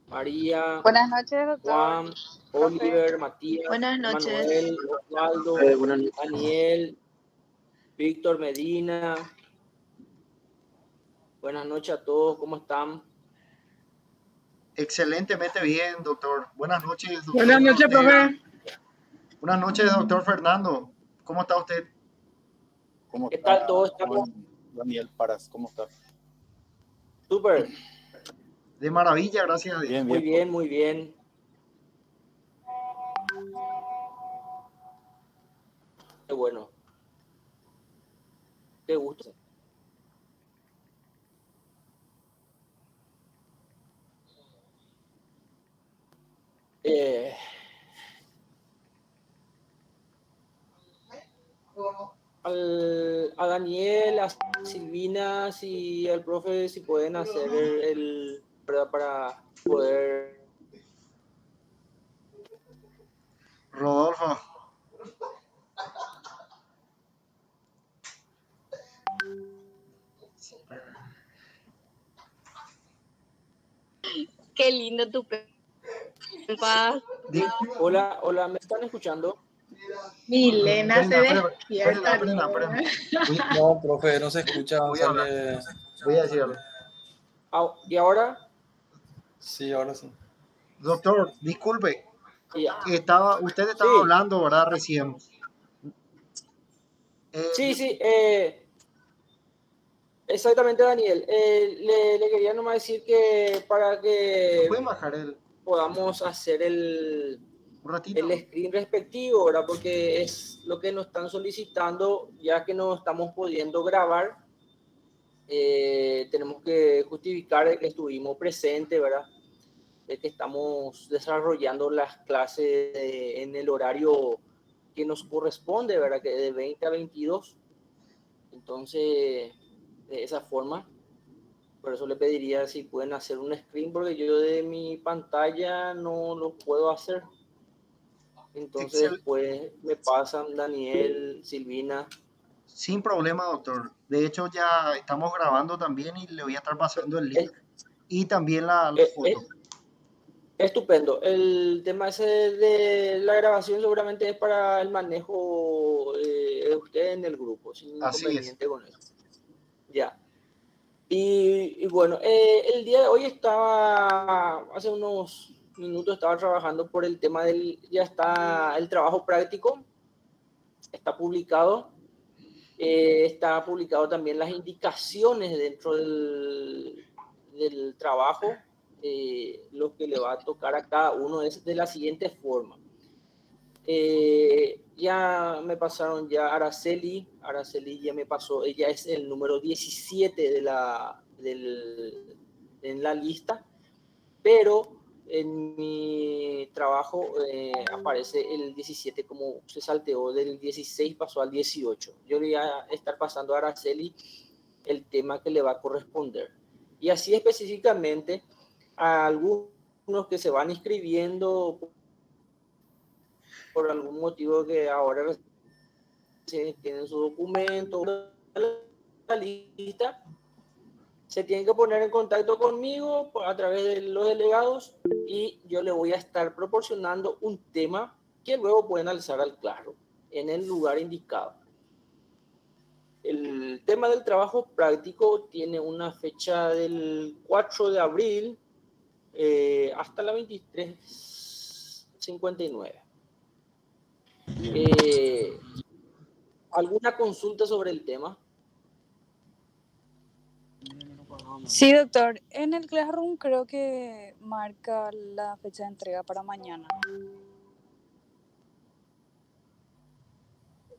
María, Buenas noches, doctor. Juan, Profe. Oliver, Matías, Buenas noches. Manuel, Osvaldo, Buenas noches. Daniel, Víctor Medina. Buenas noches a todos, ¿cómo están? Excelentemente bien, doctor. Buenas noches, doctor. Buenas noches, profe. Buenas noches, doctor Fernando. ¿Cómo está usted? ¿Qué tal todos? ¿Estamos? Daniel Paras, ¿cómo está? Súper. De maravilla, gracias a Dios. Bien, Muy bien. bien, muy bien. Qué bueno. Qué gusto. A Daniel, a Silvina, si al profe, si pueden hacer ¿verdad? Para poder. Rodolfo. Qué lindo tu paz. Hola, hola, ¿me están escuchando? Milena se despierta. Esperen. No, profe, no se escucha. Voy a decirlo. ¿Y ahora? Sí, ahora sí. Doctor, disculpe. Ya. Usted estaba Sí. hablando, ¿verdad? Recién. Sí. Exactamente, Daniel. Le quería nomás decir que para que ¿Pueden bajar podamos hacer un ratito? el screen respectivo, ¿verdad? Porque es lo que nos están solicitando, ya que no estamos pudiendo grabar. Tenemos que justificar que estuvimos presentes, ¿verdad? De que estamos desarrollando las clases en el horario que nos corresponde, ¿verdad? Que de 20 a 22. Entonces, de esa forma, por eso le pediría si pueden hacer un screen, porque yo de mi pantalla no lo puedo hacer. Entonces, después me pasan Daniel, Silvina. Sin problema, doctor. De hecho, ya estamos grabando también y le voy a estar pasando el link. Y también la foto. Estupendo. El tema ese de la grabación seguramente es para el manejo de usted en el grupo, sin inconveniente con eso. Ya. Y bueno, el día de hoy hace unos minutos estaba trabajando por el tema ya está el trabajo práctico, está publicado. Está publicado también las indicaciones dentro del trabajo, lo que le va a tocar a cada uno es de la siguiente forma. Ya me pasaron ya Araceli ya me pasó, ella es el número 17 en la lista, pero en mi trabajo aparece el 17 como se salteó del 16, pasó al 18. Yo voy a estar pasando a Araceli el tema que le va a corresponder. Y así específicamente a algunos que se van inscribiendo por algún motivo que ahora tienen su documento, la lista, se tienen que poner en contacto conmigo a través de los delegados y yo le voy a estar proporcionando un tema que luego pueden alzar al claro en el lugar indicado. El tema del trabajo práctico tiene una fecha del 4 de abril hasta la 23:59. ¿Alguna consulta sobre el tema? Sí, doctor. En el Classroom creo que marca la fecha de entrega para mañana.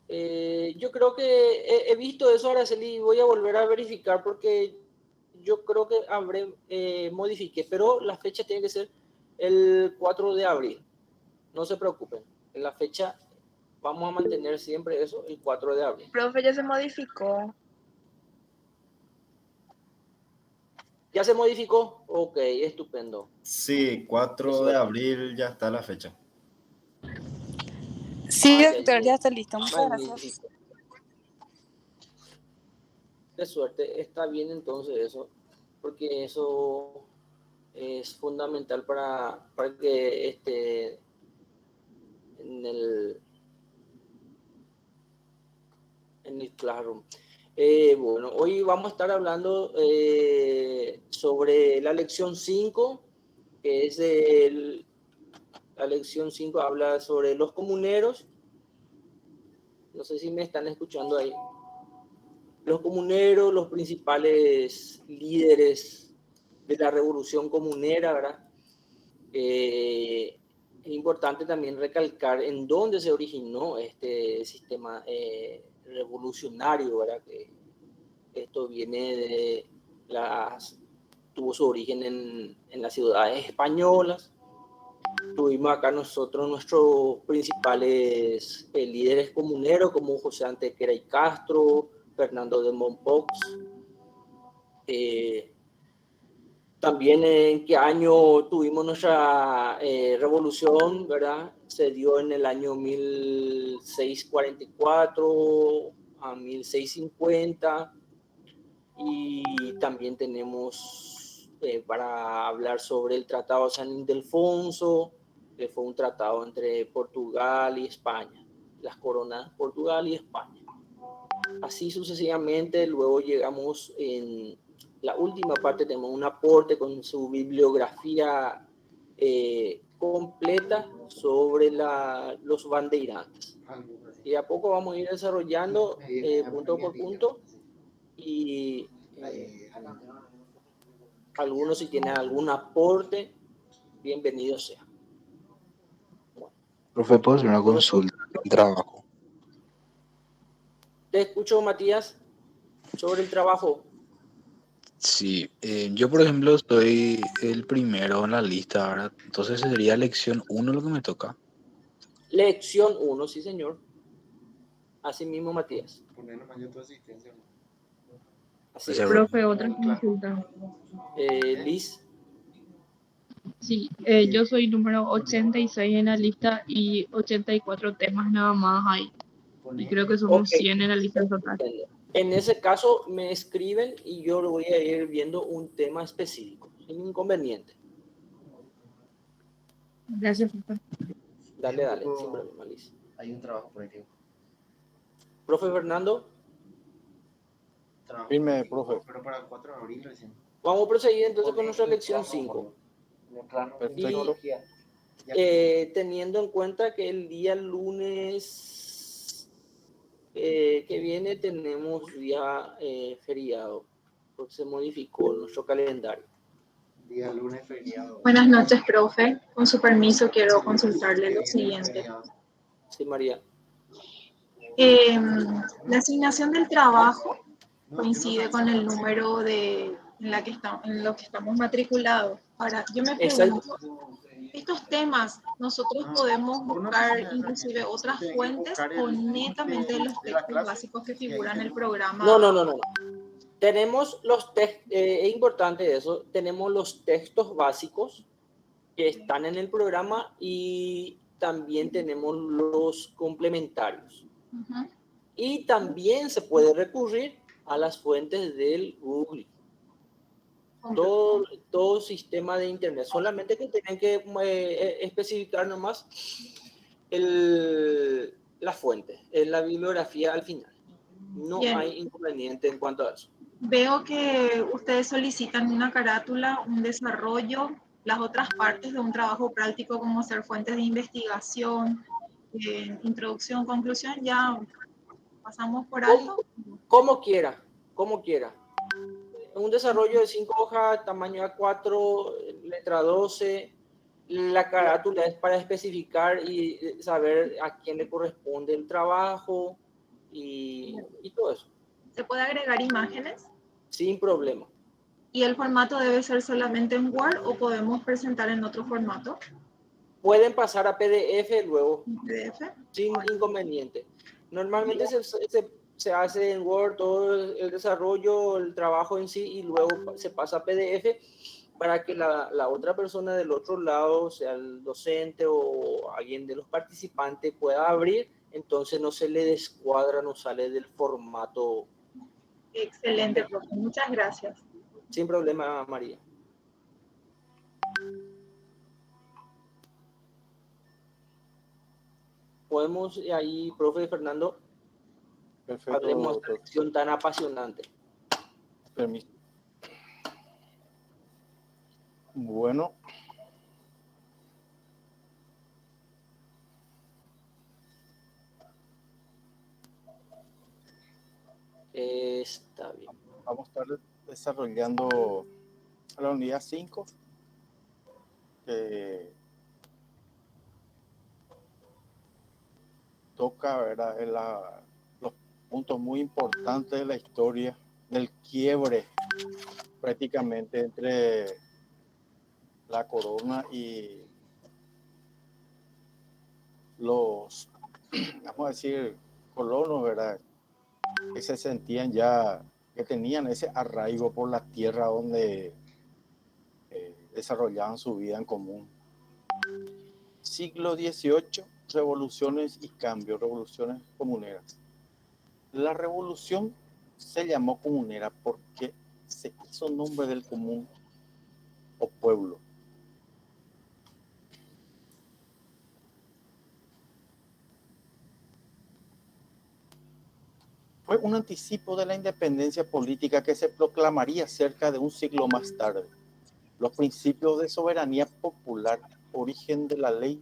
Yo creo que he visto eso, Araceli, y voy a volver a verificar porque yo creo que modifiqué, pero la fecha tiene que ser el 4 de abril. No se preocupen, en la fecha vamos a mantener siempre eso, el 4 de abril. Profe, ya se modificó. ¿Ya se modificó? Ok, estupendo. Sí, 4 de abril ya está la fecha. Sí, doctor, ya está listo. Muchas Magnífico. gracias. De suerte, está bien entonces eso, porque eso es fundamental para que esté en el Classroom. Bueno, hoy vamos a estar hablando sobre la lección 5, que es la lección 5 habla sobre los comuneros. No sé si me están escuchando ahí. Los comuneros, los principales líderes de la revolución comunera, ¿verdad? Es importante también recalcar en dónde se originó este sistema revolucionario, ¿verdad? Que esto viene de tuvo su origen en las ciudades españolas. Tuvimos acá nosotros nuestros principales líderes comuneros como José Antequera y Castro, Fernando de Mompox. También en qué año tuvimos nuestra revolución, ¿verdad? Se dio en el año 1644 a 1650. Y también tenemos para hablar sobre el Tratado de San Ildefonso, que fue un tratado entre Portugal y España, las coronas Portugal y España. Así sucesivamente, luego llegamos en la última parte, tenemos un aporte con su bibliografía completa sobre los bandeirantes. Y a poco vamos a ir desarrollando punto por punto y algunos si tienen algún aporte, bienvenido sea. Bueno. Profe, ¿puedo hacer una consulta del trabajo? Te escucho, Matías, sobre el trabajo. Sí, yo por ejemplo estoy el primero en la lista, ¿verdad? Entonces sería lección 1 lo que me toca. Lección 1, sí señor. Así mismo, Matías. Así Gracias, es. Profe, otra consulta. Liz. Sí, yo soy número 86 en la lista y 84 temas nada más hay. Y creo que somos Okay. 100 en la lista total. En ese caso me escriben y yo lo voy a ir viendo un tema específico, sin inconveniente. Gracias, profe. Dale, sin problema, Liz. Hay un trabajo por aquí. Profe Fernando. Firme, profe. Pero para el 4 de abril recién. Vamos a proseguir entonces con nuestra lección 5. Perfecto. Teniendo en cuenta que el día lunes que viene tenemos día feriado, porque se modificó nuestro calendario. Día lunes feriado. Buenas noches, profe. Con su permiso, quiero consultarle lo siguiente. Sí, María. La asignación del trabajo coincide con el número en lo que estamos matriculados. Ahora, yo me pregunto, estos temas, ¿nosotros podemos buscar inclusive otras fuentes o netamente los textos básicos que figuran en el programa? No. Tenemos los textos, es importante eso, tenemos los textos básicos que están en el programa y también tenemos los complementarios. Uh-huh. Y también se puede recurrir a las fuentes del Google. Todo sistema de Internet. Solamente que tienen que especificar nomás la fuente, la bibliografía al final. No Bien. hay inconveniente en cuanto a eso. Veo que ustedes solicitan una carátula, un desarrollo, las otras partes de un trabajo práctico como ser fuentes de investigación, introducción, conclusión, ya pasamos por alto. Como quiera. Un desarrollo de 5 hojas, tamaño A4, letra 12. La carátula es para especificar y saber a quién le corresponde el trabajo y todo eso. ¿Se puede agregar imágenes? Sin problema. ¿Y el formato debe ser solamente en Word o podemos presentar en otro formato? Pueden pasar a PDF luego. PDF. Sin inconveniente. Normalmente se hace en Word todo el desarrollo, el trabajo en sí, y luego se pasa a PDF para que la otra persona del otro lado, sea el docente o alguien de los participantes, pueda abrir, entonces no se le descuadra, no sale del formato. Excelente, profe. Muchas gracias. Sin problema, María. podemos ahí, profe Fernando, Perfecto, hablemos de esta doctor. lección tan apasionante. Permiso. Bueno. Está bien. Vamos a estar desarrollando la unidad 5, que toca, ¿verdad?, los puntos muy importantes de la historia, del quiebre prácticamente entre la corona y los, vamos a decir, colonos, ¿verdad?, que se sentían ya, que tenían ese arraigo por la tierra donde desarrollaban su vida en común. Siglo XVIII, revoluciones y cambios, revoluciones comuneras. La revolución se llamó comunera porque se hizo nombre del común o pueblo. Fue un anticipo de la independencia política que se proclamaría cerca de un siglo más tarde. Los principios de soberanía popular, origen de la ley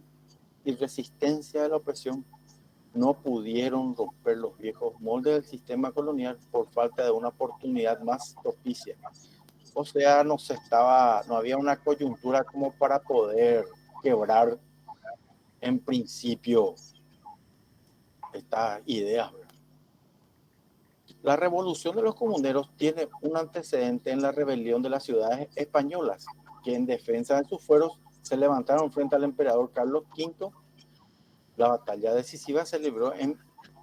y resistencia a la opresión no pudieron romper los viejos moldes del sistema colonial por falta de una oportunidad más propicia. O sea, no había una coyuntura como para poder quebrar en principio estas ideas, ¿verdad? La revolución de los comuneros tiene un antecedente en la rebelión de las ciudades españolas, que en defensa de sus fueros se levantaron frente al emperador Carlos V. La batalla decisiva se libró en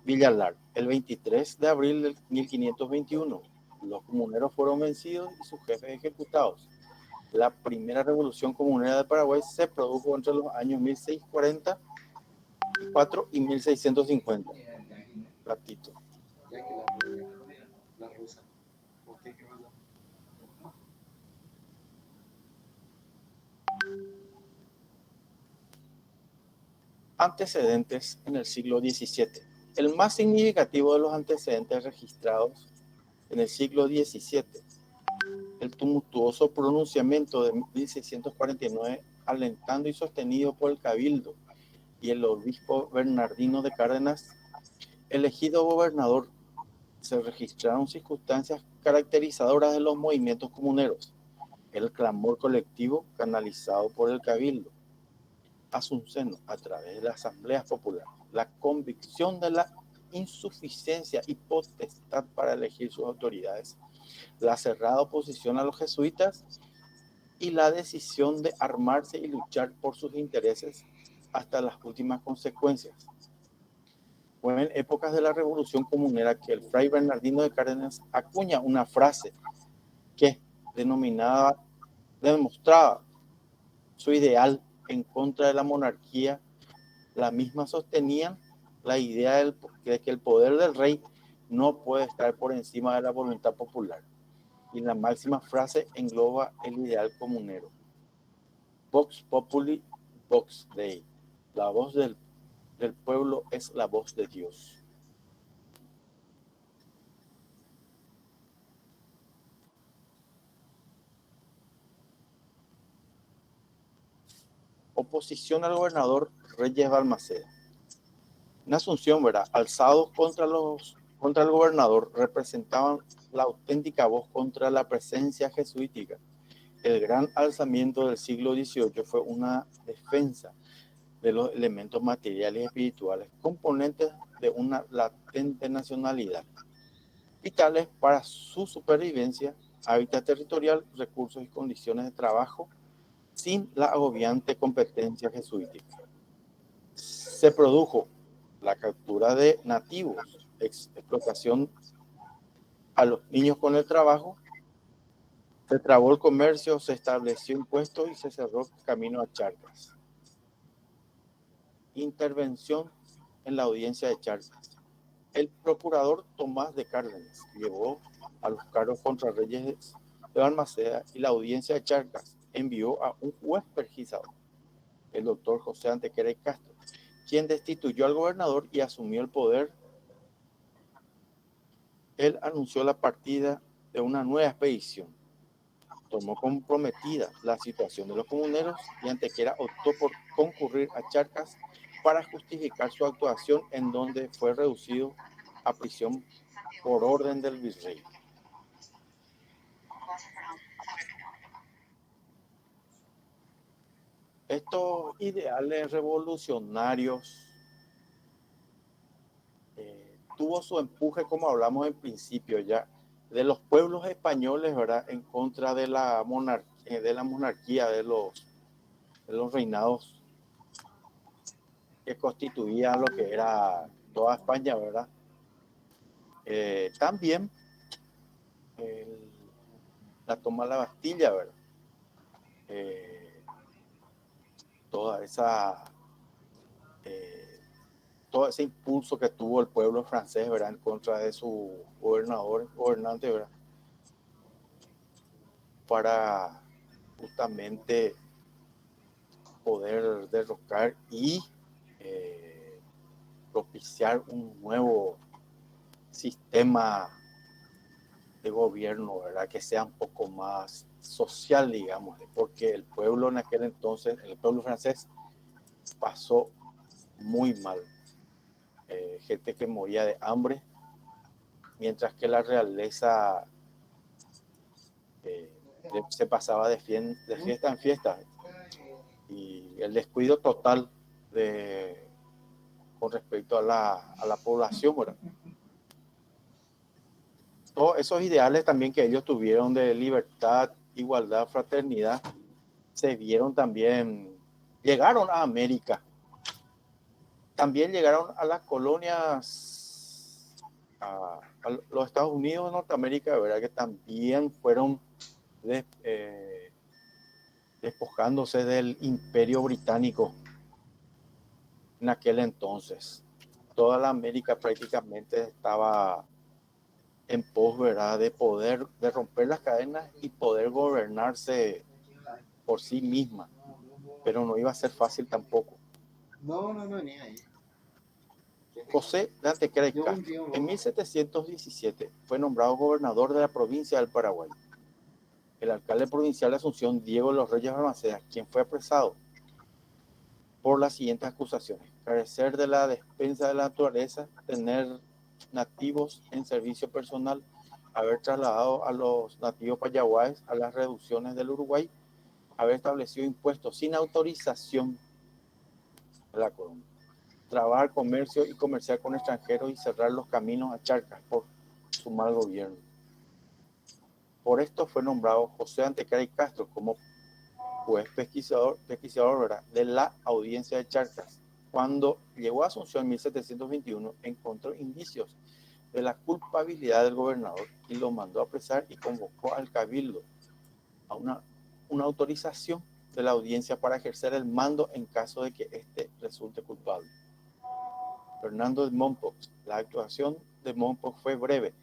Villalar el 23 de abril de 1521. Los comuneros fueron vencidos y sus jefes ejecutados. La primera revolución comunera de Paraguay se produjo entre los años 1644 y 1650. Ratito. Antecedentes en el siglo XVII. El más significativo de los antecedentes registrados en el siglo XVII, el tumultuoso pronunciamiento de 1649, alentando y sostenido por el Cabildo y el obispo Bernardino de Cárdenas, elegido gobernador. Se registraron circunstancias caracterizadoras de los movimientos comuneros: el clamor colectivo canalizado por el Cabildo a su seno a través de las asambleas populares, la convicción de la insuficiencia y potestad para elegir sus autoridades, la cerrada oposición a los jesuitas y la decisión de armarse y luchar por sus intereses hasta las últimas consecuencias. Fue en épocas de la Revolución Comunera que el fray Bernardino de Cárdenas acuña una frase que demostraba su ideal en contra de la monarquía. La misma sostenía la idea de que el poder del rey no puede estar por encima de la voluntad popular. Y la máxima frase engloba el ideal comunero: Vox Populi, Vox Dei. La voz del pueblo es la voz de Dios. Oposición al gobernador Reyes Balmaceda. En Asunción, ¿verdad?, alzados contra el gobernador, representaban la auténtica voz contra la presencia jesuítica. El gran alzamiento del siglo XVIII fue una defensa de los elementos materiales y espirituales, componentes de una latente nacionalidad, vitales para su supervivencia, hábitat territorial, recursos y condiciones de trabajo, sin la agobiante competencia jesuítica. Se produjo la captura de nativos, explotación a los niños con el trabajo, se trabó el comercio, se estableció impuestos y se cerró el camino a Charcas. Intervención en la audiencia de Charcas. El procurador Tomás de Cárdenas llevó a los cargos contra Reyes de Balmaceda y la audiencia de Charcas envió a un juez pesquisador, el doctor José Antequera y Castro, quien destituyó al gobernador y asumió el poder. Él anunció la partida de una nueva expedición. Tomó comprometida la situación de los comuneros y Antequera optó por concurrir a Charcas para justificar su actuación, en donde fue reducido a prisión por orden del virrey. Estos ideales revolucionarios tuvo su empuje, como hablamos en principio ya, de los pueblos españoles, ¿verdad?, en contra de la monarquía, de los reinados que constituían lo que era toda España, ¿verdad? También la toma de la Bastilla, ¿verdad? Todo ese impulso que tuvo el pueblo francés, ¿verdad?, en contra de su gobernante, ¿verdad?, para justamente poder derrocar y propiciar un nuevo sistema de gobierno, ¿verdad?, que sea un poco más social, digamos, porque el pueblo en aquel entonces, el pueblo francés, pasó muy mal. Gente que moría de hambre, mientras que la realeza se pasaba de fiesta en fiesta, y el descuido total con respecto a la población, ¿verdad? Todos esos ideales también que ellos tuvieron de libertad, igualdad, fraternidad, se vieron también, llegaron a América. También llegaron a las colonias, a los Estados Unidos de Norteamérica, ¿verdad?, que también fueron despojándose del Imperio Británico en aquel entonces. Toda la América prácticamente estaba en pos, ¿verdad?, de romper las cadenas y poder gobernarse por sí misma, pero no iba a ser fácil tampoco. No, ni ahí. José de Antequera y Castro, en 1717, fue nombrado gobernador de la provincia del Paraguay. El alcalde provincial de Asunción, Diego de los Reyes Balmaceda, quien fue apresado por las siguientes acusaciones: carecer de la despensa de la naturaleza, tener nativos en servicio personal, haber trasladado a los nativos payaguáes a las reducciones del Uruguay, haber establecido impuestos sin autorización de la corona, trabar comercio y comerciar con extranjeros y cerrar los caminos a Charcas por su mal gobierno. Por esto fue nombrado José Antequera y Castro como juez pesquisador, ¿verdad?, de la audiencia de Charcas. Cuando llegó a Asunción en 1721, encontró indicios de la culpabilidad del gobernador y lo mandó a apresar y convocó al cabildo a una autorización de la audiencia para ejercer el mando en caso de que éste resulte culpable. Fernando de Mompox. La actuación de Mompox fue breve,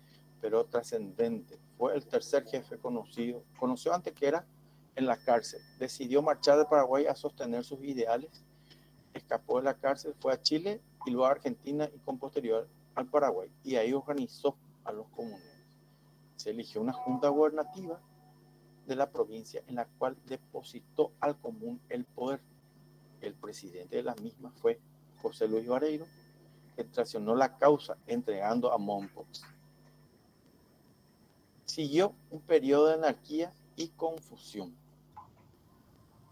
pero trascendente. Fue el tercer jefe conocido. Conoció a Antequera en la cárcel. Decidió marchar de Paraguay a sostener sus ideales. Escapó de la cárcel, fue a Chile y luego a Argentina y con posterior al Paraguay. Y ahí organizó a los comuneros. Se eligió una junta gubernativa de la provincia en la cual depositó al común el poder. El presidente de la misma fue José Luis Vareiro, que traicionó la causa entregando a Mompox. Siguió un periodo de anarquía y confusión.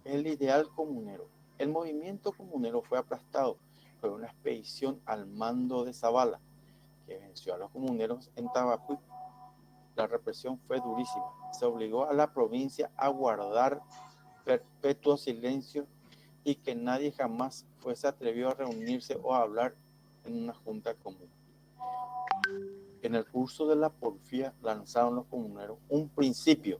El ideal comunero. El movimiento comunero fue aplastado por una expedición al mando de Zavala, que venció a los comuneros en Tabacuy. La represión fue durísima. Se obligó a la provincia a guardar perpetuo silencio y que nadie jamás se atrevió a reunirse o a hablar en una junta común. En el curso de la porfía lanzaron los comuneros un principio.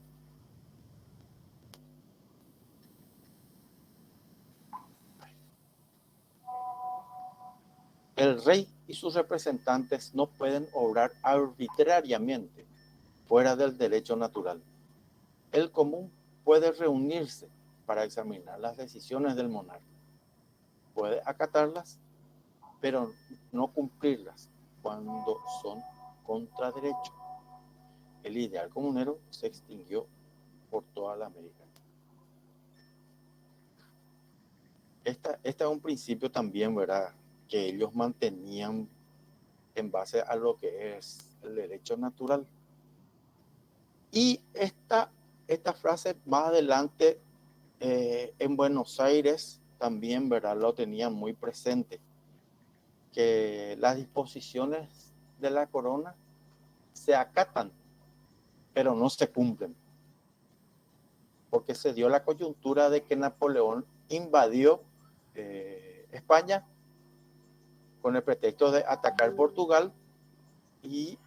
El rey y sus representantes no pueden obrar arbitrariamente fuera del derecho natural. El común puede reunirse para examinar las decisiones del monarca. Puede acatarlas pero no cumplirlas cuando son contra derecho. El ideal comunero se extinguió por toda la América. Este es un principio también, ¿verdad?, que ellos mantenían en base a lo que es el derecho natural. Y esta frase más adelante en Buenos Aires también, ¿verdad?, lo tenían muy presente, que las disposiciones de la corona se acatan, pero no se cumplen, porque se dio la coyuntura de que Napoleón invadió España con el pretexto de atacar Portugal, y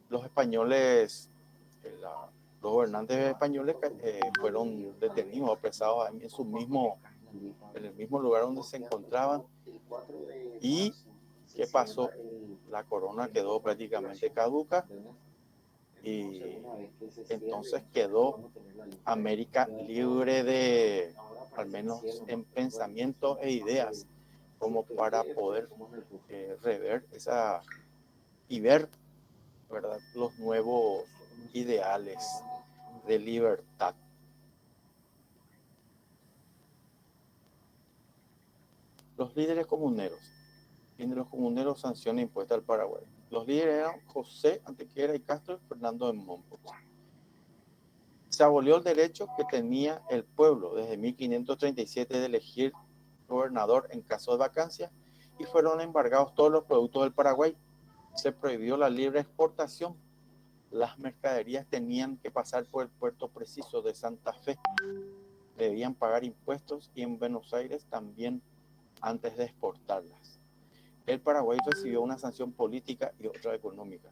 los españoles, los gobernantes españoles fueron detenidos, apresados en el mismo lugar donde se encontraban. ¿Y qué pasó? La corona quedó prácticamente caduca, y entonces quedó América libre de, al menos en pensamiento e ideas, como para poder rever esa y ver, ¿verdad?, los nuevos ideales de libertad. Los líderes comuneros. Fin de los comuneros, sanción impuesta al Paraguay. Los líderes eran José Antequera y Castro y Fernando de Mompox. Se abolió el derecho que tenía el pueblo desde 1537 de elegir gobernador en caso de vacancia, y fueron embargados todos los productos del Paraguay. Se prohibió la libre exportación. Las mercaderías tenían que pasar por el puerto preciso de Santa Fe. Debían pagar impuestos, y en Buenos Aires también, antes de exportarlas. El Paraguay recibió una sanción política y otra económica.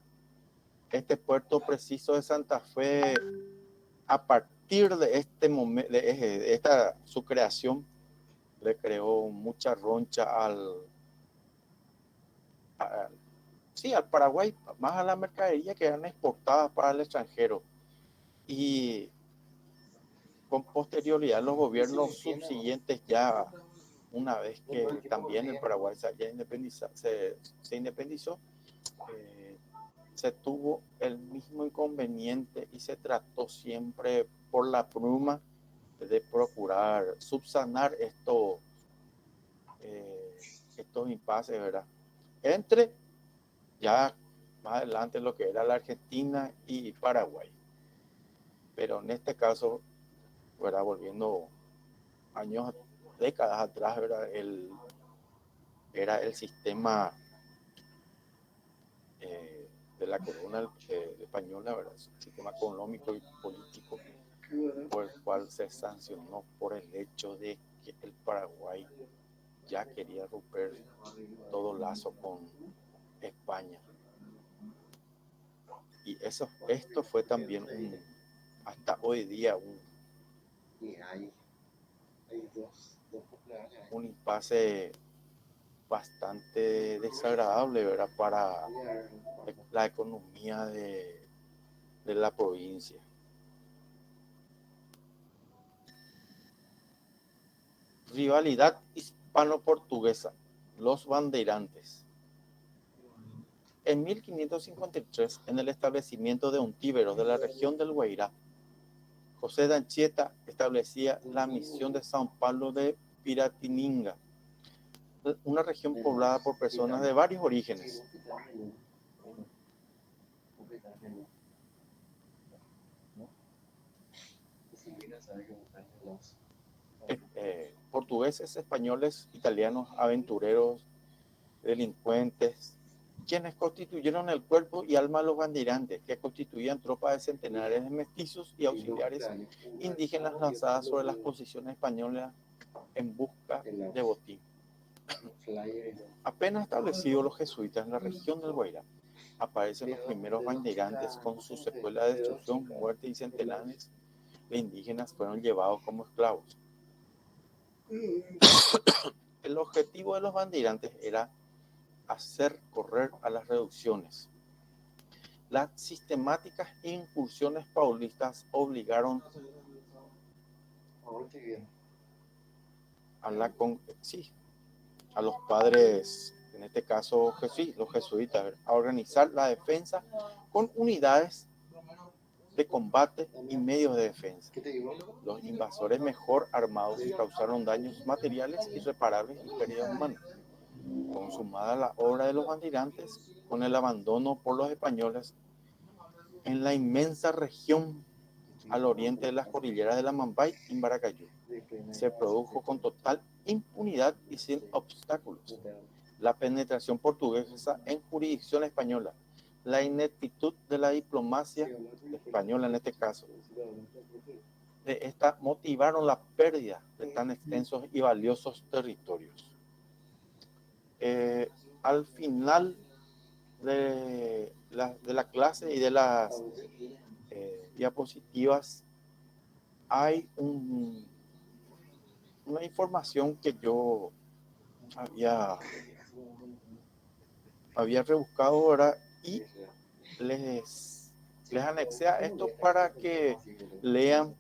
Este puerto preciso de Santa Fe, a partir de este momento, de esta su creación, le creó mucha roncha al Paraguay, más a la mercadería que eran exportadas para el extranjero. Y con posterioridad los gobiernos subsiguientes, ya una vez que también el Paraguay se independizó, se tuvo el mismo inconveniente y se trató siempre por la bruma de procurar subsanar estos impases, ¿verdad?, entre ya más adelante lo que era la Argentina y Paraguay. Pero en este caso, ¿verdad?, volviendo décadas atrás, ¿verdad?, era el sistema de la corona española, ¿verdad?, el sistema económico y político por el cual se sancionó por el hecho de que el Paraguay ya quería romper todo lazo con España. Y esto fue también hasta hoy día un impasse bastante desagradable, ¿verdad?, para la economía de la provincia. Rivalidad hispano-portuguesa, los bandeirantes. En 1553, en el establecimiento de Ontíveros de la región del Guairá, José de Anchieta establecía la misión de San Pablo de Piratininga, una región poblada por personas de varios orígenes. Portugueses, españoles, italianos, aventureros, delincuentes, quienes constituyeron el cuerpo y alma de los bandeirantes, que constituían tropas de centenares de mestizos y auxiliares indígenas lanzadas sobre las posiciones españolas en busca de botín. Apenas establecidos los jesuitas en la región del Guairá, aparecen los primeros bandeirantes con su secuela de destrucción, muerte y centenares de indígenas fueron llevados como esclavos. El objetivo de los bandeirantes era hacer correr a las reducciones. Las sistemáticas incursiones paulistas obligaron a la a los padres, en este caso los jesuitas, a organizar la defensa con unidades de combate y medios de defensa. Los invasores mejor armados causaron daños materiales irreparables y pérdidas humanas. Consumada la obra de los banderantes, con el abandono por los españoles en la inmensa región al oriente de las cordilleras de la Mambay y Maracaybo, se produjo con total impunidad y sin obstáculos la penetración portuguesa en jurisdicción española, la ineptitud de la diplomacia española en este caso. De esta motivaron la pérdida de tan extensos y valiosos territorios. Al final de la clase y de las diapositivas hay una información que yo había rebuscado ahora y les anexé a esto para que lean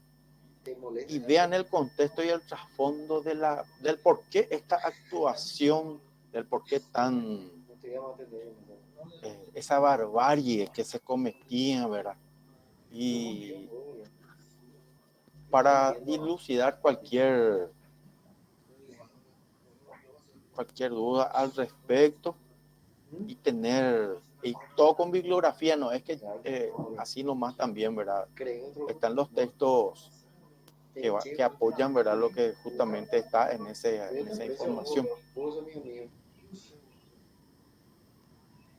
y vean el contexto y el trasfondo del por qué esta actuación, del por qué tan esa barbarie que se cometía, ¿verdad? Y para dilucidar cualquier duda al respecto y tener, y todo con bibliografía, no es que así nomás también, ¿verdad? Están los textos que apoyan, ¿verdad? Lo que justamente está en esa información.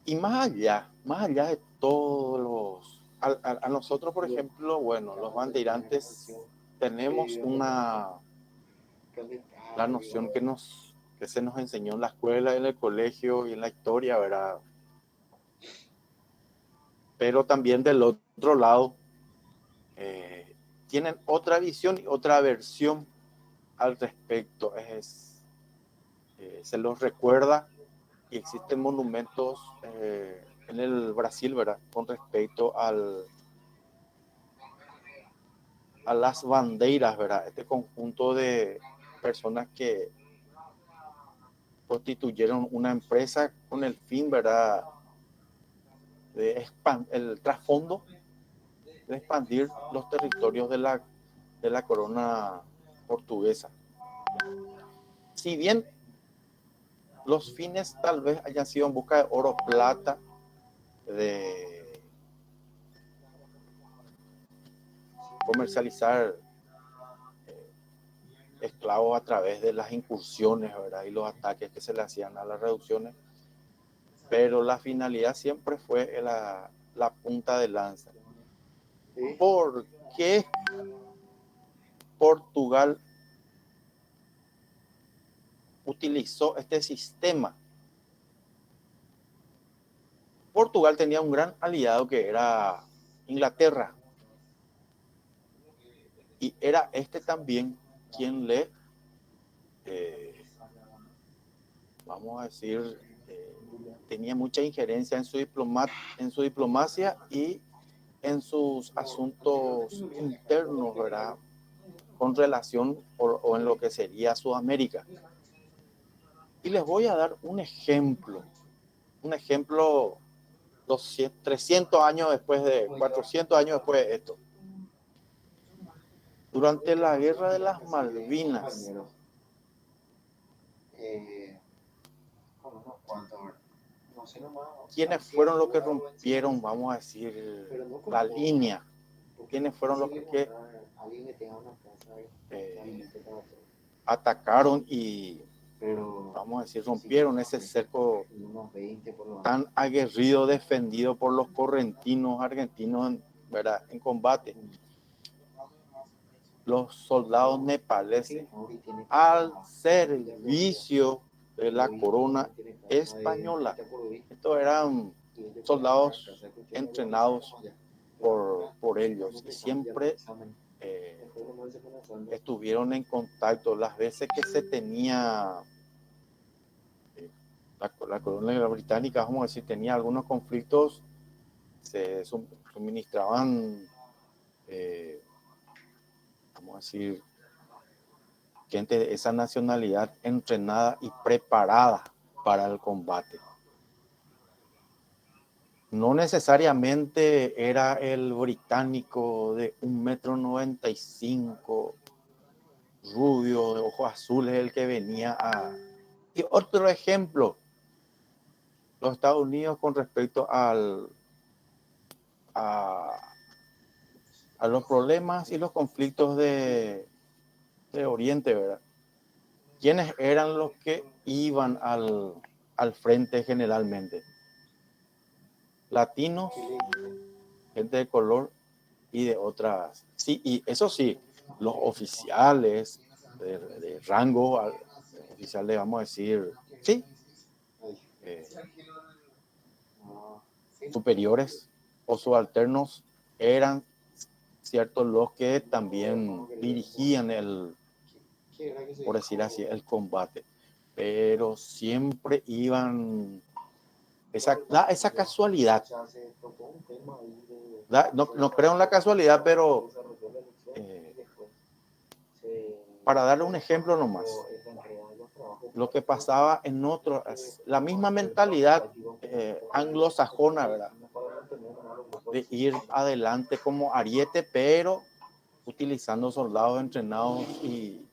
Y más allá de todos los... A nosotros, por ejemplo, bueno, los bandeirantes tenemos la noción que se nos enseñó en la escuela, en el colegio y en la historia, ¿verdad? Pero también del otro lado tienen otra visión y otra versión al respecto. Se los recuerda y existen monumentos en el Brasil, ¿verdad? Con respecto a las bandeiras, ¿verdad? Este conjunto de personas que constituyeron una empresa con el fin, ¿verdad? El trasfondo de expandir los territorios de la corona portuguesa. Si bien los fines tal vez hayan sido en busca de oro, plata, de comercializar esclavos a través de las incursiones, ¿verdad? Y los ataques que se le hacían a las reducciones, pero la finalidad siempre fue la punta de lanza. ¿Por qué Portugal utilizó este sistema? Portugal tenía un gran aliado que era Inglaterra, y era también quien le vamos a decir, tenía mucha injerencia en su diplomacia y en sus asuntos internos, ¿verdad? Con relación o en lo que sería Sudamérica. Y les voy a dar un ejemplo 300 años después 400 años después de esto. Durante la Guerra de las Malvinas, ¿quiénes fueron los que rompieron, vamos a decir, la línea? ¿Quiénes fueron los que atacaron y, vamos a decir, rompieron ese cerco tan aguerrido, defendido por los correntinos argentinos, ¿verdad? En combate? Los soldados nepaleses al servicio de la corona española. Estos eran soldados entrenados por ellos y siempre estuvieron en contacto. Las veces que se tenía la corona británica, vamos a decir, tenía algunos conflictos, se suministraban vamos a decir, gente de esa nacionalidad entrenada y preparada para el combate. No necesariamente era el británico de 1,95 m, rubio, de ojos azules, el que venía a... Y otro ejemplo, los Estados Unidos con respecto a los problemas y los conflictos de Oriente, ¿verdad? ¿Quiénes eran los que iban al frente generalmente? Latinos, gente de color y de otras. Sí, y eso sí, los oficiales de rango, oficiales, vamos a decir, sí, superiores o subalternos eran ciertos los que también dirigían por decir así, el combate. Pero siempre iban esa casualidad. No creo en la casualidad, pero para darle un ejemplo nomás, lo que pasaba en otros, la misma mentalidad anglosajona, ¿verdad? De ir adelante como ariete, pero utilizando soldados entrenados y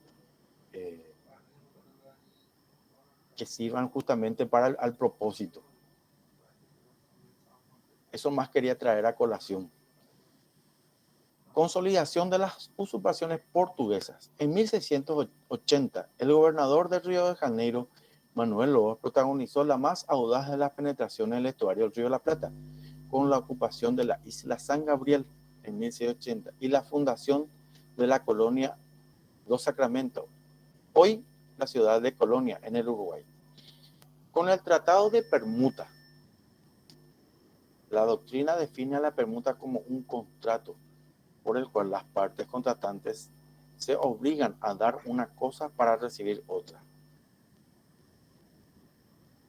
que sirvan justamente para al propósito. Eso más quería traer a colación. Consolidación de las usurpaciones portuguesas. En 1680, el gobernador de Río de Janeiro, Manuel Lobos, protagonizó la más audaz de las penetraciones del estuario del Río de la Plata, con la ocupación de la isla San Gabriel en 1680 y la fundación de la colonia Los Sacramentos, hoy la ciudad de Colonia, en el Uruguay. Con el Tratado de Permuta, la doctrina define a la permuta como un contrato por el cual las partes contratantes se obligan a dar una cosa para recibir otra.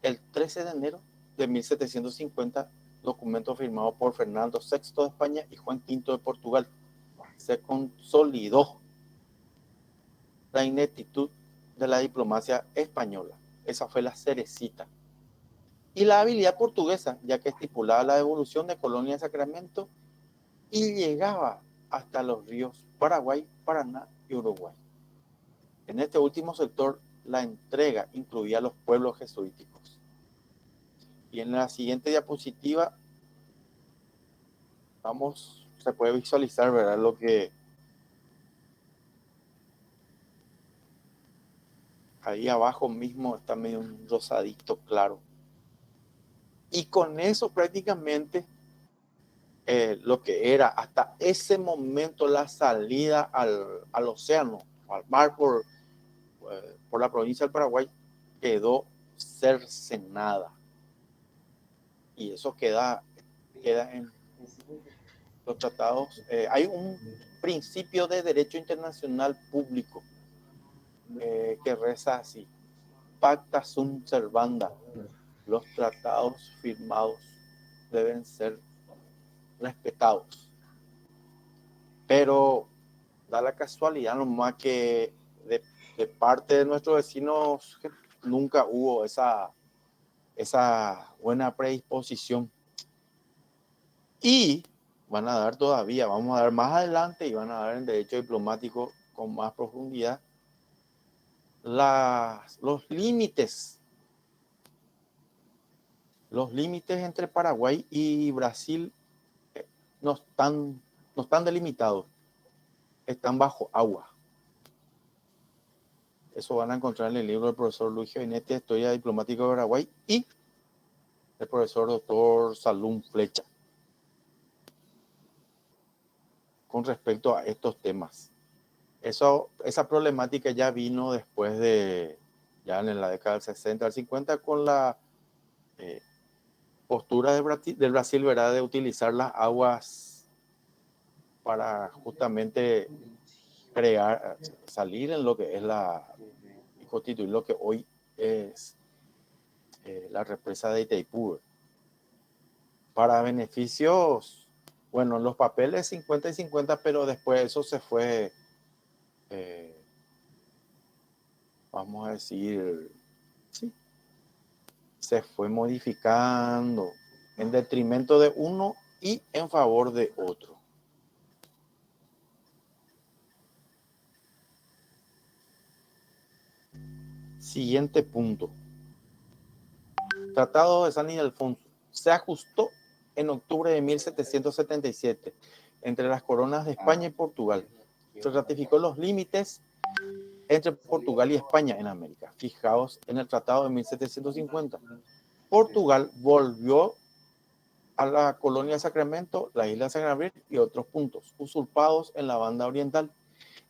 El 13 de enero de 1750, documento firmado por Fernando VI de España y Juan V de Portugal, se consolidó la ineptitud de la diplomacia española. Esa fue la cerecita. Y la habilidad portuguesa, ya que estipulaba la devolución de Colonia de Sacramento y llegaba hasta los ríos Paraguay, Paraná y Uruguay. En este último sector, la entrega incluía los pueblos jesuíticos. Y en la siguiente diapositiva, se puede visualizar, ¿verdad? Lo que ahí abajo mismo está medio un rosadito claro. Y con eso prácticamente lo que era hasta ese momento la salida al océano, al mar por la provincia del Paraguay, quedó cercenada. Y eso queda en los tratados. Hay un principio de derecho internacional público que reza así: pacta sunt servanda. Los tratados firmados deben ser respetados. Pero da la casualidad nomás que de parte de nuestros vecinos nunca hubo esa buena predisposición. Y van a dar todavía, vamos a dar más adelante y van a dar en derecho diplomático con más profundidad los límites entre Paraguay y Brasil no están delimitados, están bajo agua. Eso van a encontrar en el libro del profesor Luis Genetti, Historia Diplomática de Paraguay, y el profesor doctor Salum Flecha, con respecto a estos temas. Esa problemática ya vino después ya en la década del 60 al 50, con la postura del Brasil, ¿verdad?, de utilizar las aguas para justamente salir en lo que es y constituir lo que hoy es la represa de Itaipú, para beneficios, bueno, en los papeles 50 y 50, pero después eso se fue vamos a decir, sí, se fue modificando en detrimento de uno y en favor de otro. Siguiente punto. Tratado de San Ildefonso se ajustó en octubre de 1777 entre las coronas de España y Portugal. Se ratificó los límites entre Portugal y España en América, fijados en el Tratado de 1750. Portugal volvió a la colonia de Sacramento, la isla de San Gabriel y otros puntos usurpados en la banda oriental.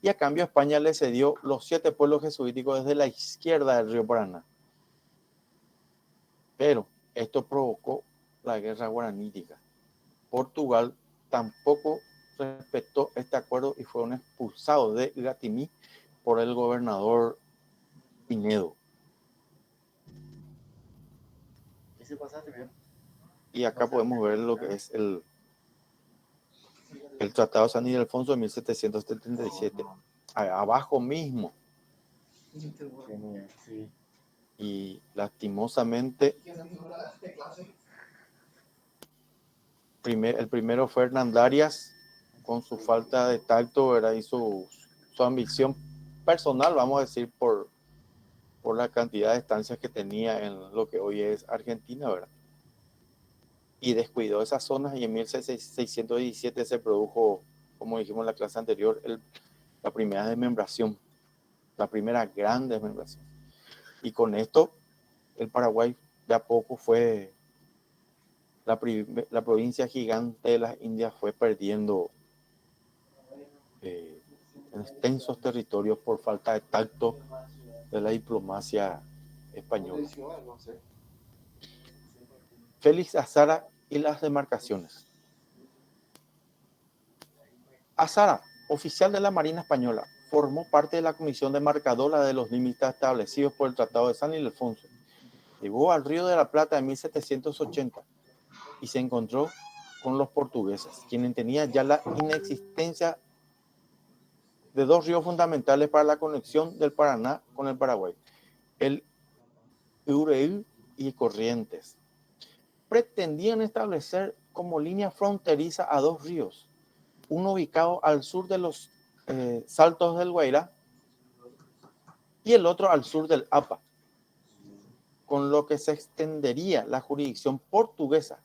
Y a cambio España le cedió los 7 pueblos jesuíticos desde la izquierda del río Paraná. Pero esto provocó la guerra guaranítica. Portugal tampoco respetó este acuerdo y fueron expulsados de Iratimí por el gobernador Pinedo. Y acá podemos ver lo que es el Tratado de San Ildefonso de 1777. Abajo mismo. Y lastimosamente el primero fue Hernán Arias, con su falta de tacto, ¿verdad? Y su ambición personal, vamos a decir, por la cantidad de estancias que tenía en lo que hoy es Argentina, ¿verdad? Y descuidó esas zonas, y en 1617 se produjo, como dijimos en la clase anterior, la primera desmembración, la primera gran desmembración. Y con esto el Paraguay de a poco fue la provincia gigante de las Indias, fue perdiendo extensos territorios por falta de tacto de la diplomacia española. Félix Azara y las demarcaciones. Azara, oficial de la Marina Española, formó parte de la comisión demarcadora de los límites establecidos por el Tratado de San Ildefonso. Llegó al Río de la Plata en 1780 y se encontró con los portugueses, quienes tenían ya la inexistencia de 2 ríos fundamentales para la conexión del Paraná con el Paraguay, el Ureil y Corrientes. Pretendían establecer como línea fronteriza a 2 ríos, uno ubicado al sur de los Saltos del Guairá y el otro al sur del Apa, con lo que se extendería la jurisdicción portuguesa.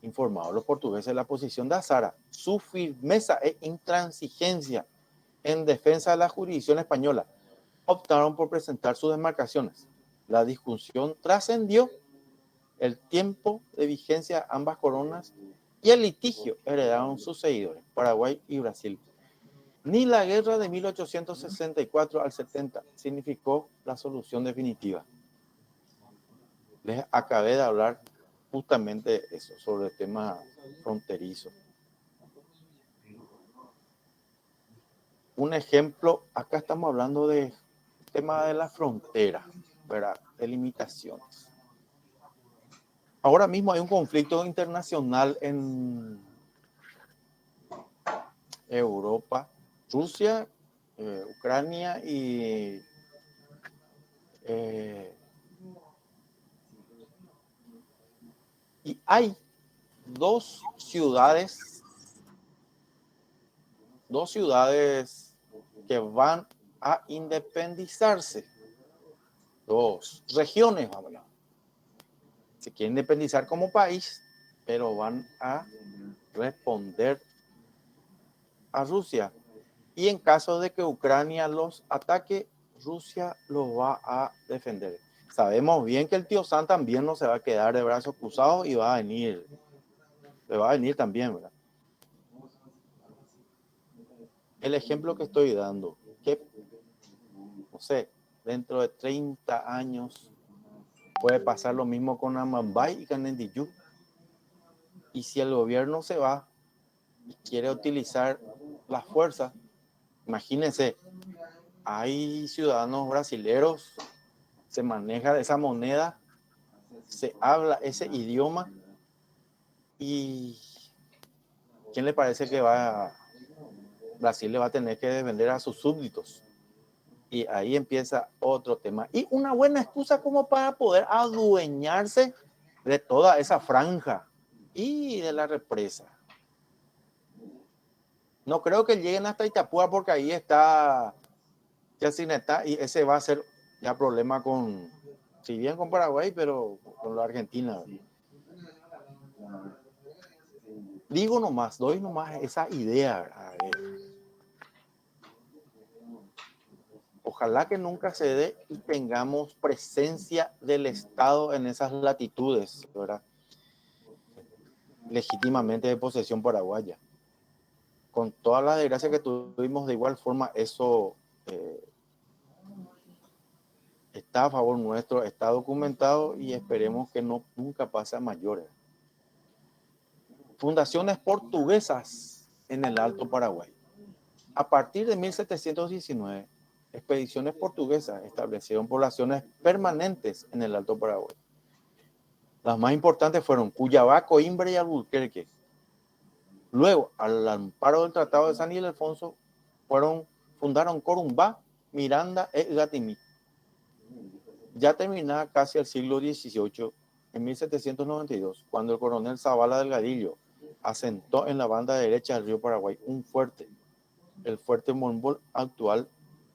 Informados los portugueses de la posición de Azara, su firmeza e intransigencia en defensa de la jurisdicción española, optaron por presentar sus demarcaciones. La discusión trascendió el tiempo de vigencia de ambas coronas y el litigio heredaron sus seguidores, Paraguay y Brasil. Ni la guerra de 1864 al 70 significó la solución definitiva. Les acabé de hablar justamente eso, sobre el tema fronterizo. Un ejemplo, acá estamos hablando del tema de la frontera, ¿verdad? De limitaciones. Ahora mismo hay un conflicto internacional en Europa, Rusia, Ucrania y hay dos ciudades que van a independizarse. 2 regiones, vamos a hablar. Se quieren independizar como país, pero van a responder a Rusia. Y en caso de que Ucrania los ataque, Rusia los va a defender. Sabemos bien que el tío Sam también no se va a quedar de brazos cruzados y le va a venir también, ¿verdad? El ejemplo que estoy dando, que, no sé, dentro de 30 años puede pasar lo mismo con Amambay y Canendiyú. Y si el gobierno se va y quiere utilizar la fuerza, imagínense, hay ciudadanos brasileños, se maneja esa moneda, se habla ese idioma, y ¿quién le parece que Brasil le va a tener que vender a sus súbditos? Y ahí empieza otro tema. Y una buena excusa como para poder adueñarse de toda esa franja y de la represa. No creo que lleguen hasta Itapúa porque ahí está Yacinetá y ese va a ser ya problema con, si bien con Paraguay, pero con la Argentina. Digo nomás, doy nomás esa idea. Ojalá que nunca se dé y tengamos presencia del Estado en esas latitudes, ¿verdad? Legítimamente de posesión paraguaya. Con toda la desgracia que tuvimos, de igual forma, eso está a favor nuestro, está documentado y esperemos que no, nunca pase a mayores. Fundaciones portuguesas en el Alto Paraguay. A partir de 1719, expediciones portuguesas establecieron poblaciones permanentes en el Alto Paraguay. Las más importantes fueron Cuyabá, Coimbra y Albuquerque. Luego, al amparo del Tratado de San Ildefonso, fundaron Corumbá, Miranda e Igatimí. Ya terminaba casi el siglo XVIII, en 1792, cuando el coronel Zavala Delgadillo asentó en la banda derecha del río Paraguay un fuerte, el Fuerte Monbol, actual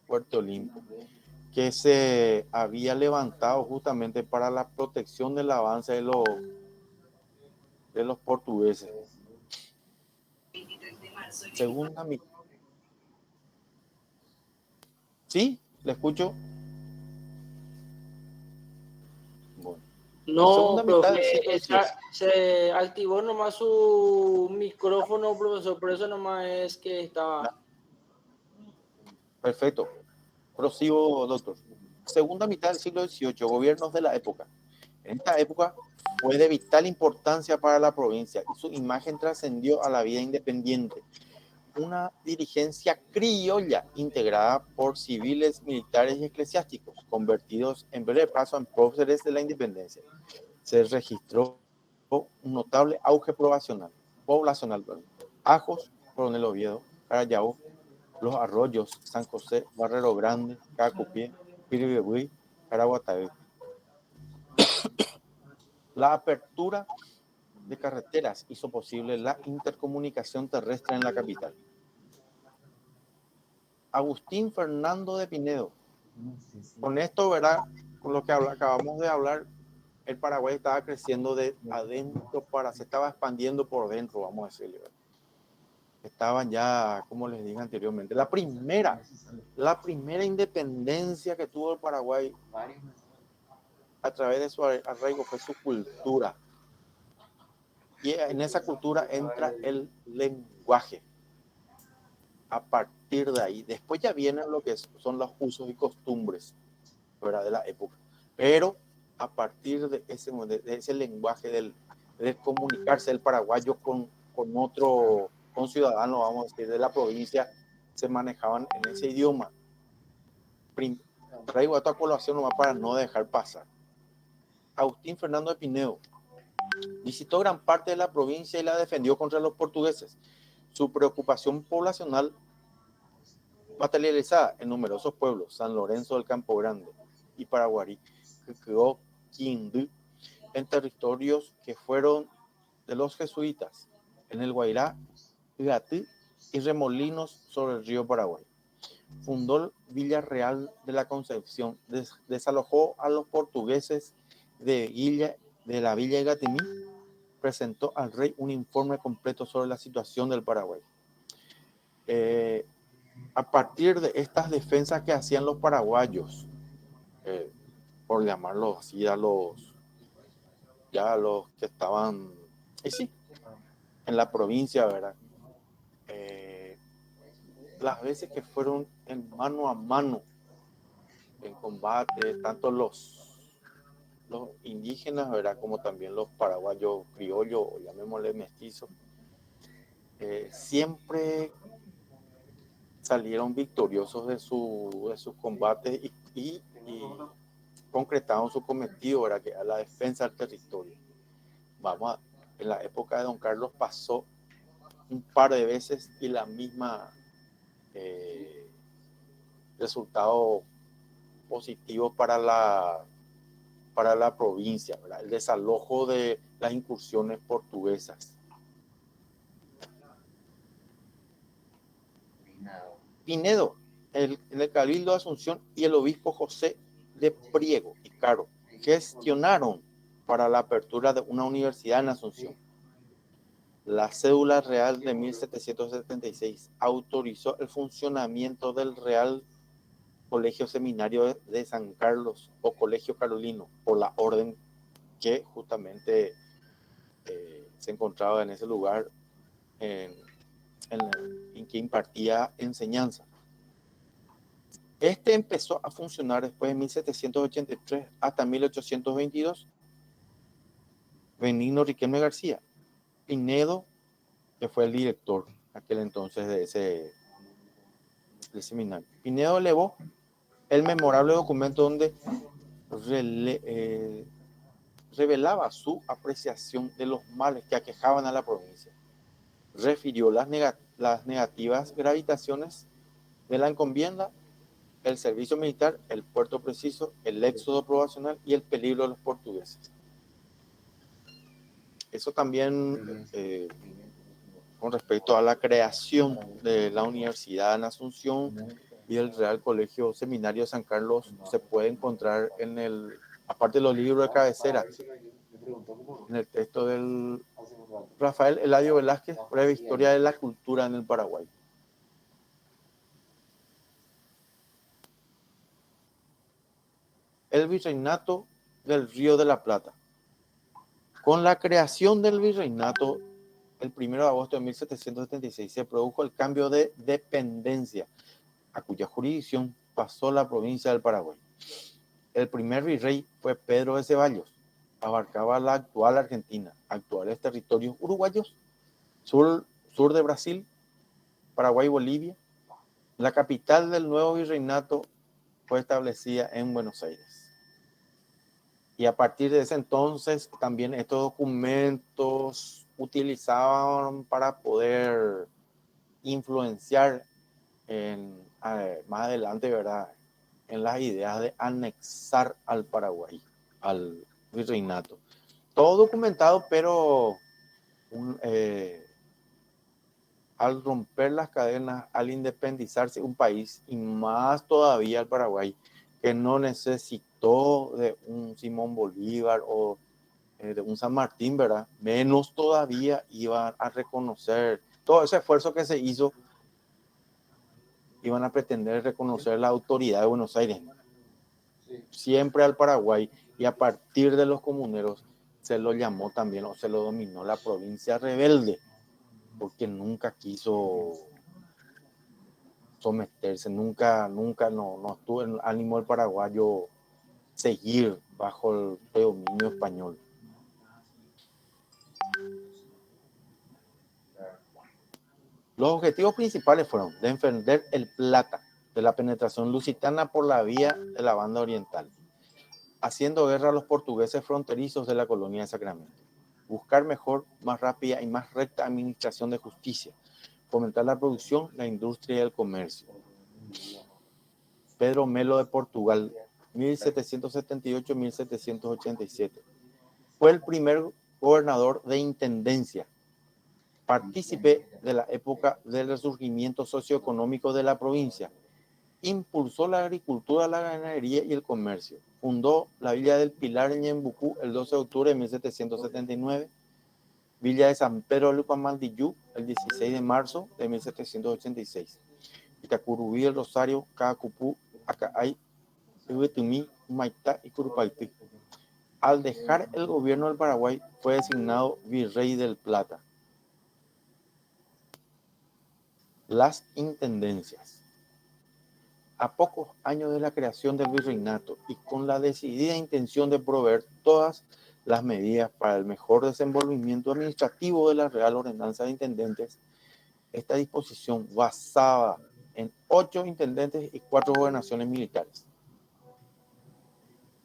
Fuerte Olimpo, que se había levantado justamente para la protección del avance de los portugueses. Segunda mitad. ¿Sí? ¿Le escucho? Bueno. No, profe, se activó nomás su micrófono, profesor, por eso nomás es que estaba... Perfecto. Prosigo, doctor. Segunda mitad del siglo XVIII, gobiernos de la época. En esta época fue de vital importancia para la provincia y su imagen trascendió a la vida independiente. Una dirigencia criolla integrada por civiles, militares y eclesiásticos, convertidos en breve paso en próceres de la independencia. Se registró un notable auge poblacional. Ajos, Coronel Oviedo, Carayao, Los Arroyos, San José, Barrero Grande, Cacupié, Piribebuy, Caraguatay. La apertura de carreteras hizo posible la intercomunicación terrestre en la capital. Agustín Fernando de Pinedo. Con esto, ¿verdad? Con lo que acabamos de hablar, el Paraguay estaba creciendo de adentro se estaba expandiendo por dentro, vamos a decirle, ¿verdad? Estaban ya, como les dije anteriormente, la primera independencia que tuvo el Paraguay a través de su arraigo fue su cultura. Y en esa cultura entra el lenguaje. A partir de ahí, después ya vienen lo que son los usos y costumbres, ¿verdad? De la época. Pero a partir de ese lenguaje de comunicarse el paraguayo con ciudadanos, vamos a decir, de la provincia, se manejaban en ese idioma. Traigo a esta colación nomás para no dejar pasar. Agustín Fernando de Pinedo visitó gran parte de la provincia y la defendió contra los portugueses. Su preocupación poblacional materializada en numerosos pueblos, San Lorenzo del Campo Grande y Paraguarí, que creó Quindú, en territorios que fueron de los jesuitas, en el Guairá, Igatí y Remolinos sobre el río Paraguay. Fundó Villa Real de la Concepción, desalojó a los portugueses de la Villa Igatimí, presentó al rey un informe completo sobre la situación del Paraguay. A partir de estas defensas que hacían los paraguayos, por llamarlos así, a los que estaban en la provincia, ¿verdad? Las veces que fueron en mano a mano en combate, tanto los indígenas, ¿verdad? Como también los paraguayos criollos, o llamémosle mestizos, siempre salieron victoriosos de sus combates y concretaron su cometido, ¿verdad? Que a la defensa del territorio. En la época de Don Carlos pasó un par de veces y la misma resultados positivos para la provincia, ¿verdad? El desalojo de las incursiones portuguesas. Pinedo, en el Cabildo de Asunción, y el obispo José de Priego y Caro gestionaron para la apertura de una universidad en Asunción. La cédula real de 1776 autorizó el funcionamiento del Real Colegio Seminario de San Carlos o Colegio Carolino, por la orden que justamente se encontraba en ese lugar en que impartía enseñanza. Este empezó a funcionar después de 1783 hasta 1822. Benigno Riquelme García Pinedo, que fue el director aquel entonces de ese seminario. Pinedo elevó el memorable documento donde revelaba su apreciación de los males que aquejaban a la provincia. Refirió las negativas gravitaciones de la encomienda, el servicio militar, el puerto preciso, el éxodo poblacional y el peligro de los portugueses. Eso también con respecto a la creación de la Universidad en Asunción y el Real Colegio Seminario de San Carlos, se puede encontrar aparte de los libros de cabecera, en el texto del Rafael Eladio Velázquez, Breve Historia de la Cultura en el Paraguay. El Virreinato del Río de la Plata. Con la creación del virreinato, el 1 de agosto de 1776, se produjo el cambio de dependencia, a cuya jurisdicción pasó la provincia del Paraguay. El primer virrey fue Pedro de Ceballos. Abarcaba la actual Argentina, actuales territorios uruguayos, sur de Brasil, Paraguay y Bolivia. La capital del nuevo virreinato fue establecida en Buenos Aires. Y a partir de ese entonces también estos documentos utilizaban para poder influenciar más adelante, ¿verdad?, en las ideas de anexar al Paraguay, al virreinato. Todo documentado, pero al romper las cadenas, al independizarse un país, y más todavía el Paraguay, que no necesitó de un Simón Bolívar o de un San Martín, ¿verdad? Menos todavía iban a reconocer todo ese esfuerzo que se hizo, iban a pretender reconocer la autoridad de Buenos Aires, siempre al Paraguay, y a partir de los comuneros se lo llamó también, o se lo dominó, la provincia rebelde, porque nunca quiso someterse, nunca no estuvo en el ánimo del paraguayo seguir bajo el predominio español. Los objetivos principales fueron defender el Plata de la penetración lusitana por la vía de la banda oriental, haciendo guerra a los portugueses fronterizos de la colonia de Sacramento, buscar mejor, más rápida y más recta administración de justicia, fomentar la producción, la industria y el comercio. Pedro Melo de Portugal, 1778-1787. Fue el primer gobernador de intendencia, partícipe de la época del resurgimiento socioeconómico de la provincia. Impulsó la agricultura, la ganadería y el comercio. Fundó la Villa del Pilar en Ñembucú el 12 de octubre de 1779. Villa de San Pedro de Lucamaldillú el 16 de marzo de 1786. Itacurubí, el Rosario, Cacupú, Acaay, Huetumí, Humaitá y Curupaití. Al dejar el gobierno del Paraguay, fue designado virrey del Plata. Las intendencias. A pocos años de la creación del virreinato y con la decidida intención de proveer todas las medidas para el mejor desenvolvimiento administrativo de la Real Ordenanza de Intendentes, esta disposición basada en 8 intendentes y 4 gobernaciones militares.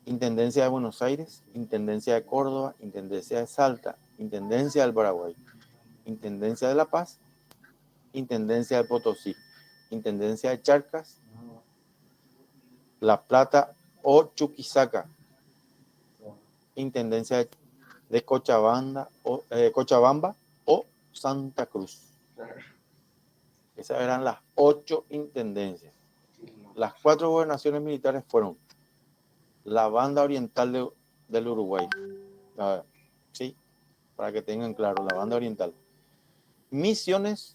Intendencia de Buenos Aires, Intendencia de Córdoba, Intendencia de Salta, Intendencia del Paraguay, Intendencia de La Paz, Intendencia de Potosí, Intendencia de Charcas, La Plata o Chuquisaca, intendencia de Cochabamba o Santa Cruz. Esas eran las 8 intendencias. Las 4 gobernaciones militares fueron la banda oriental del Uruguay. Sí, para que tengan claro, la banda oriental. Misiones,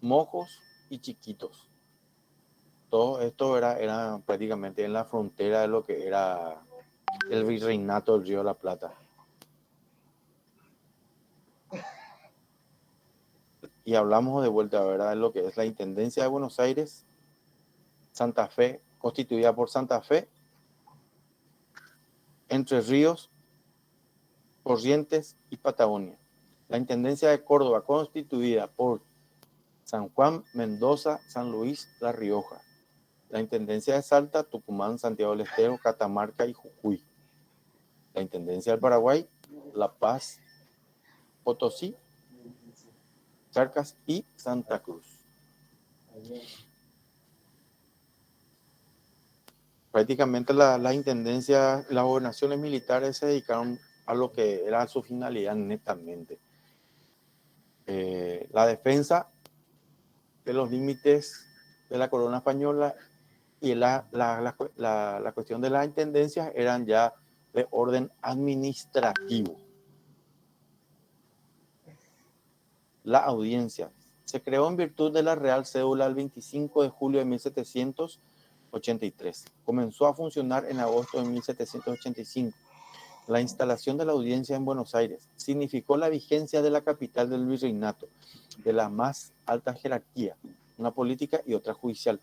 Mojos y Chiquitos. Todo esto era prácticamente en la frontera de lo que era el virreinato del Río de la Plata. Y hablamos de vuelta, ¿verdad?, de lo que es la Intendencia de Buenos Aires, Santa Fe, constituida por Santa Fe, Entre Ríos, Corrientes y Patagonia. La Intendencia de Córdoba, constituida por San Juan, Mendoza, San Luis, La Rioja. La Intendencia de Salta, Tucumán, Santiago del Estero, Catamarca y Jujuy. La Intendencia del Paraguay, La Paz, Potosí, Charcas y Santa Cruz. Prácticamente las intendencias, las gobernaciones militares se dedicaron a lo que era su finalidad netamente. La defensa de los límites de la corona española y la cuestión de las intendencias eran ya de orden administrativo. La audiencia se creó en virtud de la Real Cédula el 25 de julio de 1783. Comenzó a funcionar en agosto de 1785. La instalación de la audiencia en Buenos Aires significó la vigencia de la capital del virreinato, de la más alta jerarquía, una política y otra judicial.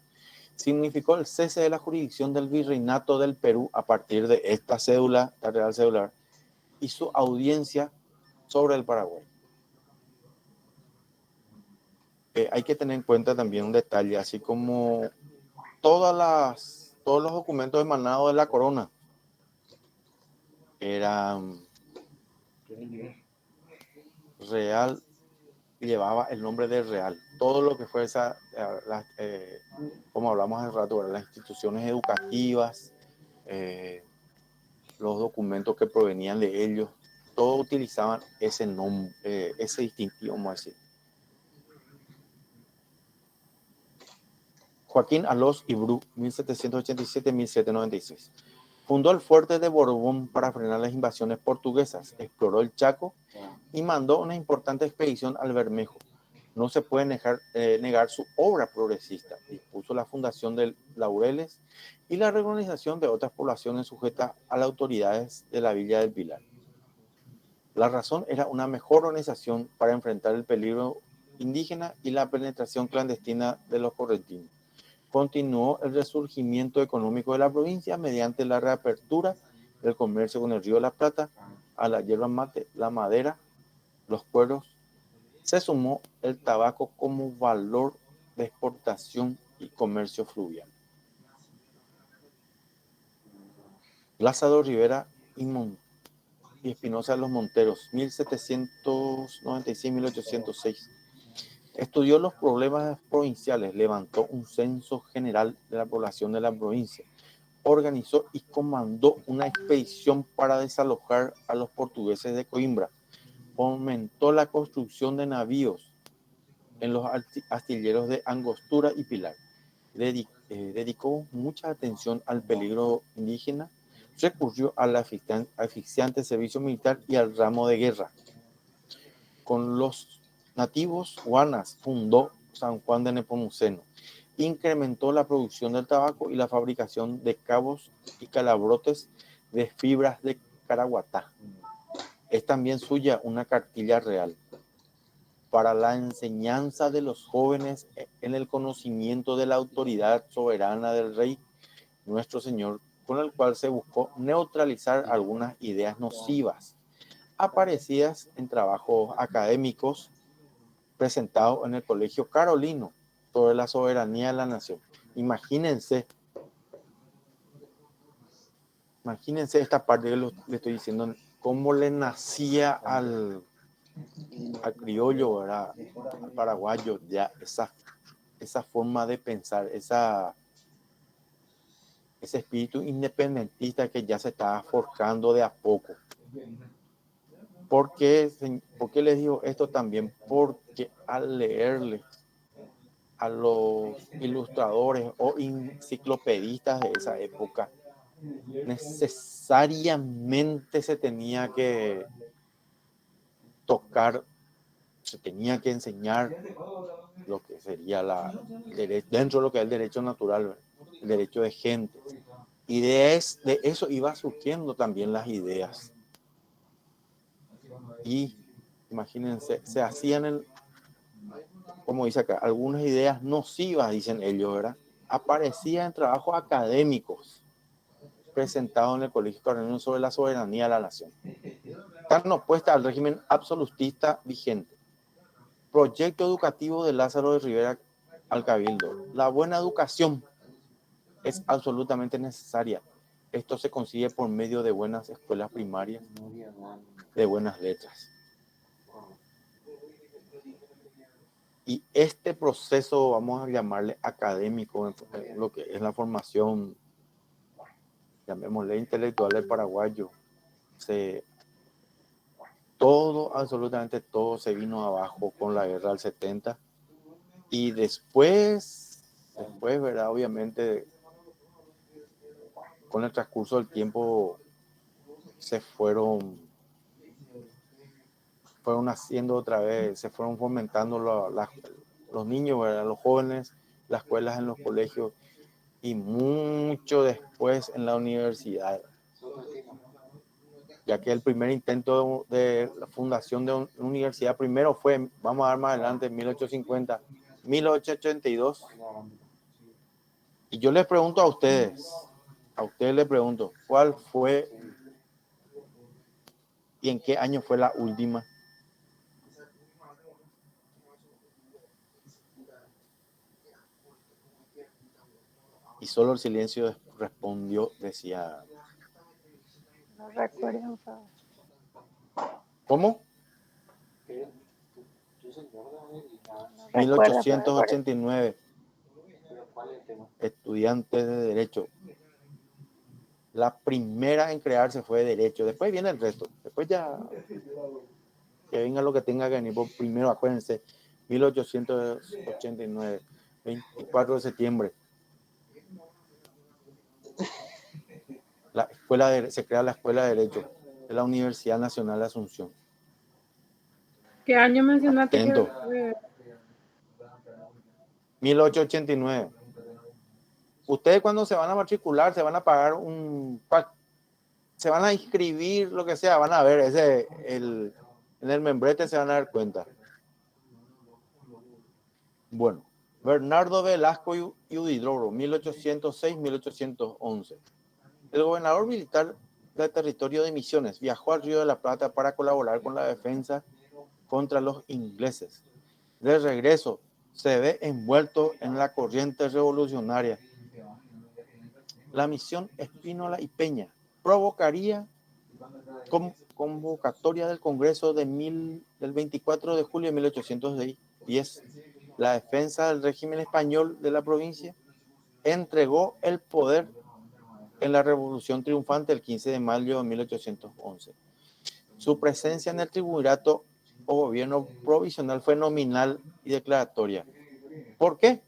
Significó el cese de la jurisdicción del virreinato del Perú a partir de esta cédula, la Real Cédula, y su audiencia sobre el Paraguay. Hay que tener en cuenta también un detalle, así como todos los documentos emanados de la corona eran real, llevaba el nombre de real. Todo lo que fue como hablamos hace rato, las instituciones educativas, los documentos que provenían de ellos, todos utilizaban ese nombre, ese distintivo, vamos a decir. Joaquín Alós y Bru, 1787-1796. Fundó el fuerte de Borbón para frenar las invasiones portuguesas, exploró el Chaco y mandó una importante expedición al Bermejo. No se puede negar su obra progresista. Dispuso la fundación de Laureles y la reorganización de otras poblaciones sujetas a las autoridades de la Villa del Pilar. La razón era una mejor organización para enfrentar el peligro indígena y la penetración clandestina de los correntinos. Continuó el resurgimiento económico de la provincia mediante la reapertura del comercio con el Río de la Plata, a la yerba mate, la madera, los cueros. Se sumó el tabaco como valor de exportación y comercio fluvial. Lázaro Rivera y Espinosa de los Monteros, 1796-1806. Estudió los problemas provinciales, levantó un censo general de la población de la provincia, organizó y comandó una expedición para desalojar a los portugueses de Coimbra, fomentó la construcción de navíos en los astilleros de Angostura y Pilar, dedicó mucha atención al peligro indígena, recurrió al asfixiante servicio militar y al ramo de guerra. Con los nativos guanas fundó San Juan de Nepomuceno, incrementó la producción del tabaco y la fabricación de cabos y calabrotes de fibras de caraguatá. Es también suya una cartilla real para la enseñanza de los jóvenes en el conocimiento de la autoridad soberana del rey, nuestro Señor, con el cual se buscó neutralizar algunas ideas nocivas aparecidas en trabajos académicos presentados en el Colegio Carolino sobre la soberanía de la nación. Imagínense esta parte que le estoy diciendo, cómo le nacía al criollo, ¿verdad?, al paraguayo, ya esa forma de pensar, esa ese espíritu independentista que ya se estaba forjando de a poco. ¿Por qué les digo esto también? Porque al leerle a los ilustradores o enciclopedistas de esa época, necesariamente se tenía que tocar, se tenía que enseñar lo que sería dentro de lo que es el derecho natural, el derecho de gente. Y de eso iba surgiendo también las ideas. Y imagínense, se hacían, como dice acá, algunas ideas nocivas, dicen ellos, ¿verdad? Aparecían en trabajos académicos presentados en el Colegio Carolino sobre la soberanía de la nación, tan opuesta al régimen absolutista vigente. Proyecto educativo de Lázaro de Rivera al Cabildo. La buena educación es absolutamente necesaria. Esto se consigue por medio de buenas escuelas primarias, de buenas letras. Y este proceso, vamos a llamarle académico, lo que es la formación, llamémosle intelectual del paraguayo, absolutamente todo se vino abajo con la guerra del 70. Y después, ¿verdad? Obviamente, con el transcurso del tiempo, se fueron haciendo otra vez, se fueron fomentando los niños, ¿verdad? Los jóvenes, las escuelas en los colegios y mucho después en la universidad. Ya que el primer intento de la fundación de una universidad primero fue, vamos a ver más adelante, en 1850, 1882. Y yo les pregunto a ustedes les pregunto, ¿cuál fue y en qué año fue la última? Y solo el silencio respondió, decía... No recuerdo. ¿Cómo? 1889. Estudiantes de Derecho. La primera en crearse fue Derecho. Después viene el resto. Después ya... que venga lo que tenga que venir. Primero, acuérdense, 1889, 24 de septiembre. Se crea la Escuela de Derecho de la Universidad Nacional de Asunción. ¿Qué año mencionaste? Atento. 1889. Ustedes cuando se van a matricular, se van a pagar se van a inscribir, lo que sea, van a ver, en el membrete se van a dar cuenta. Bueno, Bernardo Velasco y Huidobro, 1806-1811. El gobernador militar del territorio de Misiones viajó al Río de la Plata para colaborar con la defensa contra los ingleses. De regreso, se ve envuelto en la corriente revolucionaria. La misión Espínola y Peña provocaría convocatoria del Congreso del 24 de julio de 1810. La defensa del régimen español de la provincia entregó el poder en la Revolución Triunfante el 15 de mayo de 1811. Su presencia en el triunvirato o gobierno provisional fue nominal y declaratoria. ¿Por qué?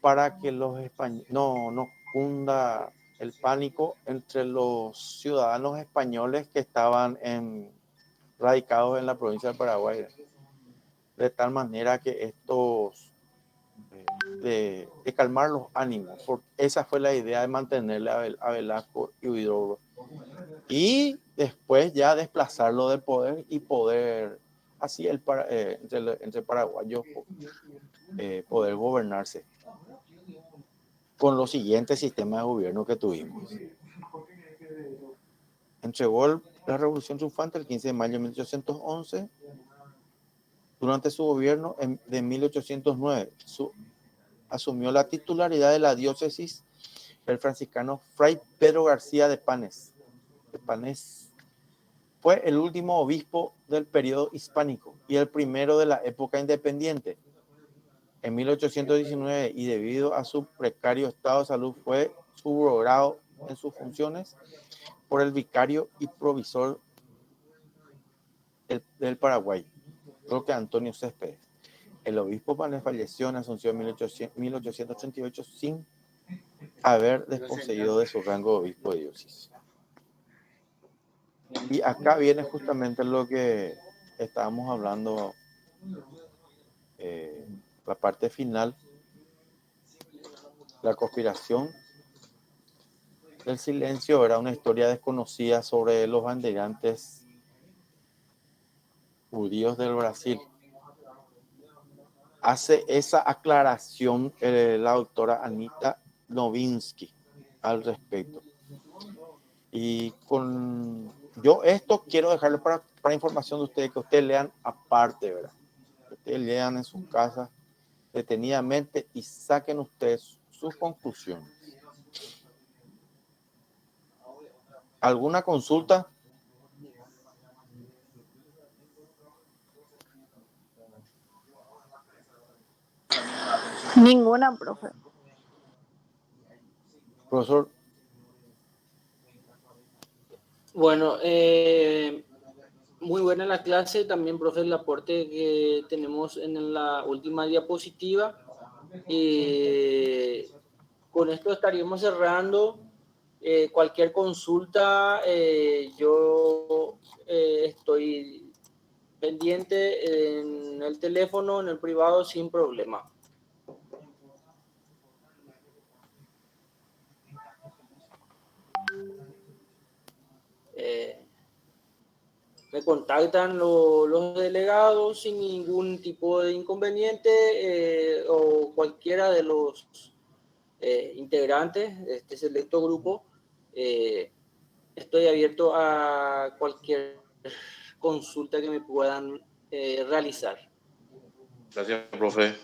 Para que los españoles no cunda el pánico entre los ciudadanos españoles que estaban radicados en la provincia de Paraguay, de tal manera que estos de calmar los ánimos. Esa fue la idea de mantenerle a Velasco y Huidobro y después ya desplazarlo del poder y poder así entre paraguayos poder gobernarse con los siguientes sistemas de gobierno que tuvimos. Entregó la Revolución Triunfante el 15 de mayo de 1811. Durante su gobierno de 1809, asumió la titularidad de la diócesis el franciscano Fray Pedro García de Panes. Fue el último obispo del periodo hispánico y el primero de la época independiente. En 1819, y debido a su precario estado de salud, fue subrogado en sus funciones por el vicario y provisor del Paraguay, Roque Antonio Céspedes. El obispo falleció en Asunción en 1888 sin haber desposeído de su rango de obispo de diócesis. Y acá viene justamente lo que estábamos hablando, la parte final, la conspiración del silencio era una historia desconocida sobre los banderantes judíos del Brasil. Hace esa aclaración la doctora Anita Novinsky al respecto. Y yo esto quiero dejarlo para información de ustedes, que ustedes lean aparte, ¿verdad? Que ustedes lean en sus casas detenidamente y saquen ustedes sus conclusiones. ¿Alguna consulta? Ninguna, profe. Profesor. Bueno, muy buena la clase, también, profe, el aporte que tenemos en la última diapositiva. Con esto estaríamos cerrando. Cualquier consulta, yo estoy pendiente en el teléfono, en el privado, sin problema. Me contactan los delegados sin ningún tipo de inconveniente, o cualquiera de los integrantes de este selecto grupo. Estoy abierto a cualquier consulta que me puedan realizar. Gracias, profe.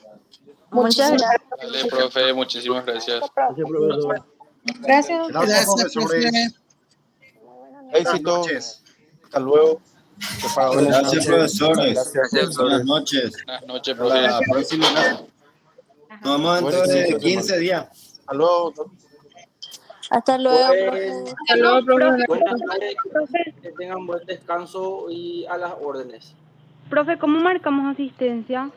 Muchas gracias. Dale, profe, muchísimas gracias. Gracias, profesor. Gracias. Gracias, profesores. Éxito. Buenas noches. Hasta luego. Gracias, profesores. Gracias. Buenas noches. Buenas noches, Hasta profe. la próxima clase. Nos vemos dentro de 15 días. Hasta luego. Hasta luego, profe. Hasta luego, profe. Buenas noches, que tengan buen descanso y a las órdenes. Profe, ¿cómo marcamos asistencia?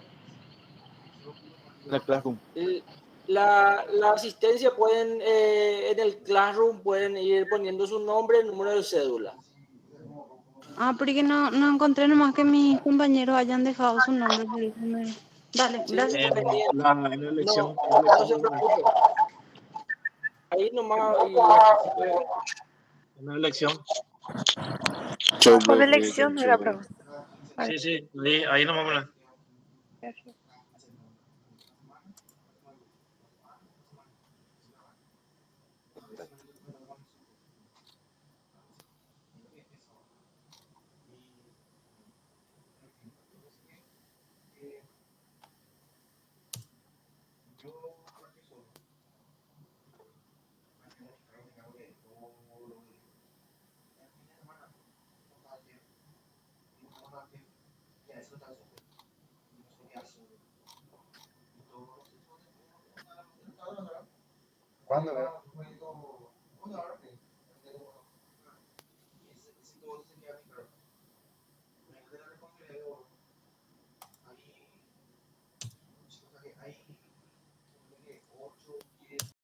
En el Classroom. La asistencia pueden, en el Classroom, pueden ir poniendo su nombre, el número de cédula. Ah, porque no encontré nomás que mis compañeros hayan dejado su nombre. Dale, Sí, gracias. la elección. No se preocupe. Ahí nomás. Una elección. Por elección no era, profe. Sí, ahí nomás. ¿Cuándo?